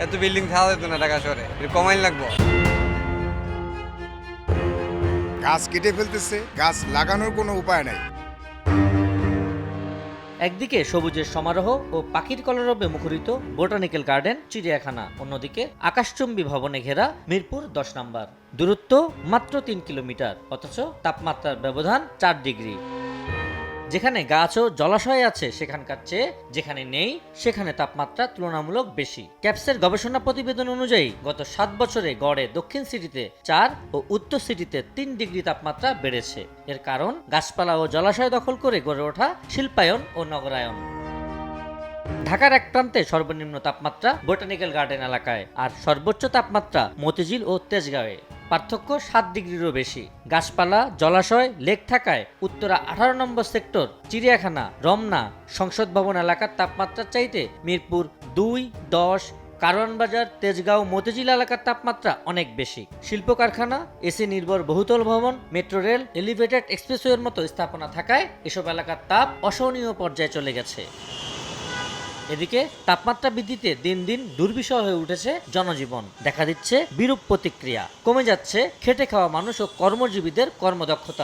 এত বিল্ডিং থাকা যেত না ঢাকা শহরে, একটু কমাইন লাগবো। গাছ কেটে ফেলতেছে, গাছ লাগানোর কোনো উপায় নাই। একদিকে সবুজের সমারোহ ও পাখির কলরবে মুখরিত বোটানিক্যাল গার্ডেন চিড়িয়াখানা, অন্যদিকে আকাশচুম্বী ভবনে ঘেরা মিরপুর 10 নম্বর। দূরত্ব মাত্র 3 কিলোমিটার, অথচ তাপমাত্রার ব্যবধান 4 ডিগ্রি। যেখানে গাছ ও জলাশয় আছে সেখানকার চেয়ে যেখানে নেই সেখানে তাপমাত্রা তুলনামূলক বেশি। ক্যাপসের গবেষণা প্রতিবেদন অনুযায়ী গত 7 বছরে গড়ে দক্ষিণ সিটিতে 4 ও উত্তর সিটিতে 3 ডিগ্রি তাপমাত্রা বেড়েছে। এর কারণ গাছপালা ও জলাশয় দখল করে গড়ে ওঠা শিল্পায়ন ও নগরায়ন। ঢাকার এক প্রান্তে সর্বনিম্ন তাপমাত্রা বোটানিক্যাল গার্ডেন এলাকায়, আর সর্বোচ্চ তাপমাত্রা মতিঝিল ও তেজগাঁওয়ে। পার্থক্য 7 ডিগ্রিরও বেশি। গাছপালা, জলাশয়, লেক থাকায় উত্তরা 18 নম্বর সেক্টর, চিড়িয়াখানা, রমনা, সংসদ ভবন এলাকার তাপমাত্রার চাইতে মিরপুর 2, 10, কারওয়ান বাজার, তেজগাঁও, মতিঝিল এলাকার তাপমাত্রা অনেক বেশি। শিল্প কারখানা, এসি নির্ভর বহুতল ভবন, মেট্রো রেল, এলিভেটেড এক্সপ্রেসওয়ের মতো স্থাপনা থাকায় এসব এলাকার তাপ অসহনীয় পর্যায়ে চলে গেছে। এদিকে তাপমাত্রা বৃদ্ধিতে দিন দিন দুর্বিষহ হয়ে উঠেছে জনজীবন। দেখা দিচ্ছে বিরূপ প্রতিক্রিয়া, কমে যাচ্ছে খেটে খাওয়া মানুষ ও কর্মজীবীদের কর্মদক্ষতাও।